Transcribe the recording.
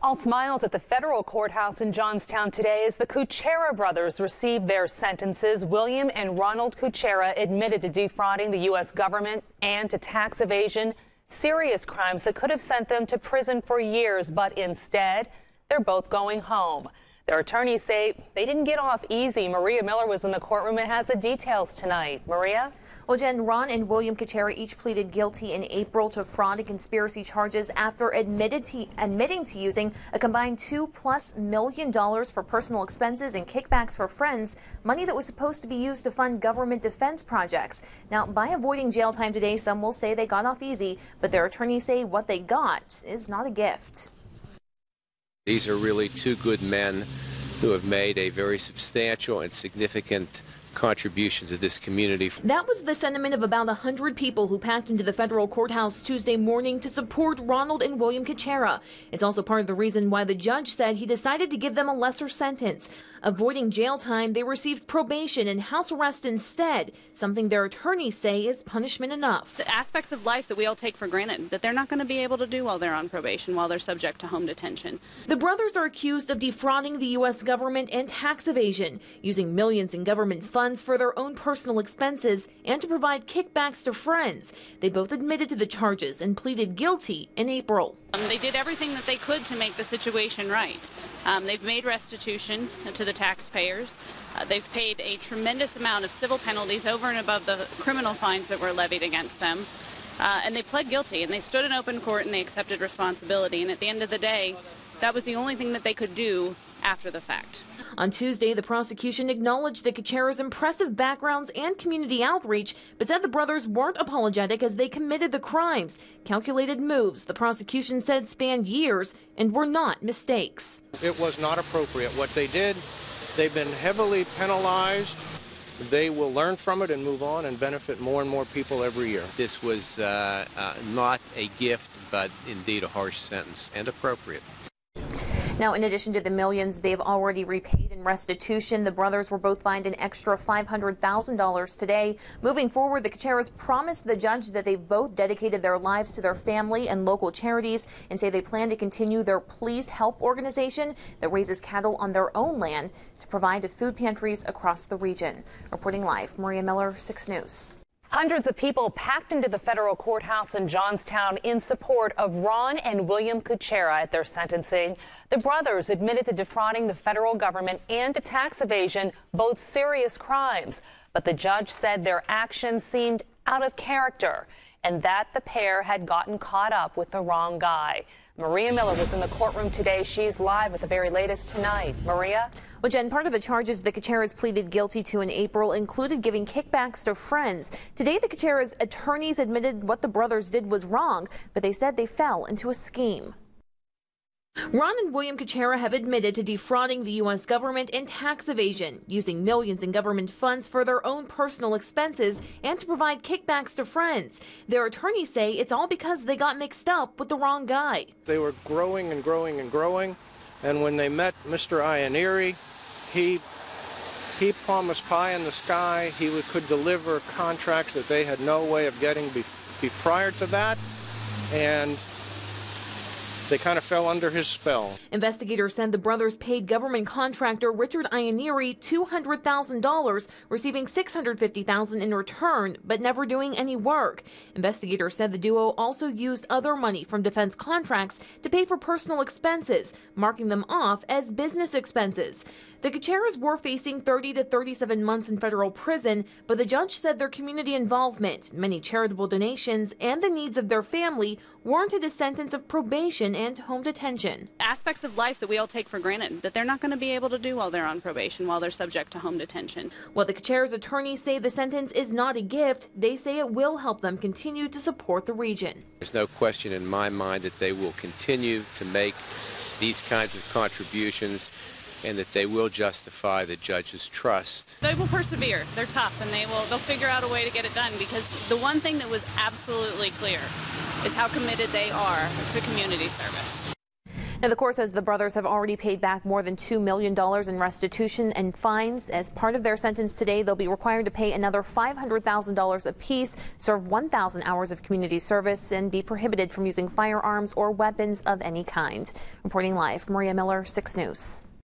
All smiles at the federal courthouse in Johnstown today as the Kuchera brothers received their sentences. William and Ronald Kuchera admitted to defrauding the U.S. government and to tax evasion, serious crimes that could have sent them to prison for years, but instead, they're both going home. Their attorneys say they didn't get off easy. Maria Miller was in the courtroom and has the details tonight. Maria? Well, Jen, Ron and William Kuchera each pleaded guilty in April to fraud and conspiracy charges after admitting to using a combined $2+ million for personal expenses and kickbacks for friends, money that was supposed to be used to fund government defense projects. Now, by avoiding jail time today, some will say they got off easy, but their attorneys say what they got is not a gift. These are really two good men who have made a very substantial and significant contribution to this community. That was the sentiment of about 100 people who packed into the federal courthouse Tuesday morning to support Ronald and William Kuchera. It's also part of the reason why the judge said he decided to give them a lesser sentence. Avoiding jail time, they received probation and house arrest instead, something their attorneys say is punishment enough. Aspects of life that we all take for granted that they're not going to be able to do while they're on probation, while they're subject to home detention. The brothers are accused of defrauding the U.S. government and tax evasion, using millions in government funds for their own personal expenses and to provide kickbacks to friends. They both admitted to the charges and pleaded guilty in April. They did everything that they could to make the situation right. They've made restitution to the taxpayers. They've paid a tremendous amount of civil penalties over and above the criminal fines that were levied against them. And they pled guilty, and they stood in open court, and they accepted responsibility. And at the end of the day, that was the only thing that they could do after the fact. On Tuesday, the prosecution acknowledged the Kuchera's impressive backgrounds and community outreach, but said the brothers weren't apologetic as they committed the crimes. Calculated moves, the prosecution said, spanned years and were not mistakes. It was not appropriate. What they did, they've been heavily penalized. They will learn from it and move on and benefit more and more people every year. This was not a gift, but indeed a harsh sentence and appropriate. Now, in addition to the millions they've already repaid in restitution, the brothers were both fined an extra $500,000 today. Moving forward, the Kucheras promised the judge that they've both dedicated their lives to their family and local charities and say they plan to continue their Please Help organization that raises cattle on their own land to provide to food pantries across the region. Reporting live, Maria Miller, 6 News. Hundreds of people packed into the federal courthouse in Johnstown in support of Ron and William Kuchera at their sentencing. The brothers admitted to defrauding the federal government and to tax evasion, both serious crimes. But the judge said their actions seemed out of character and that the pair had gotten caught up with the wrong guy. Maria Miller was in the courtroom today. She's live with the very latest tonight. Maria? Well, Jen, part of the charges the Kucheras pleaded guilty to in April included giving kickbacks to friends. Today, the Kucheras' attorneys admitted what the brothers did was wrong, but they said they fell into a scheme. Ron and William Kuchera have admitted to defrauding the U.S. government and tax evasion, using millions in government funds for their own personal expenses and to provide kickbacks to friends. Their attorneys say it's all because they got mixed up with the wrong guy. They were growing and growing and growing, and when they met Mr. Ianieri, he promised pie in the sky. He could deliver contracts that they had no way of getting prior to that, and they kind of fell under his spell. Investigators said the brothers paid government contractor Richard Ianieri $200,000, receiving $650,000 in return, but never doing any work. Investigators said the duo also used other money from defense contracts to pay for personal expenses, marking them off as business expenses. The Kucheras were facing 30 to 37 months in federal prison, but the judge said their community involvement, many charitable donations, and the needs of their family warranted a sentence of probation and home detention. Aspects of life that we all take for granted that they're not going to be able to do while they're on probation, while they're subject to home detention. While the Kucheras' attorneys say the sentence is not a gift, they say it will help them continue to support the region. There's no question in my mind that they will continue to make these kinds of contributions and that they will justify the judge's trust. They will persevere. They're tough, and they'll figure out a way to get it done, because the one thing that was absolutely clear is how committed they are to community service. Now, the court says the brothers have already paid back more than $2 million in restitution and fines. As part of their sentence today, they'll be required to pay another $500,000 apiece, serve 1,000 hours of community service, and be prohibited from using firearms or weapons of any kind. Reporting live, Maria Miller, 6 News.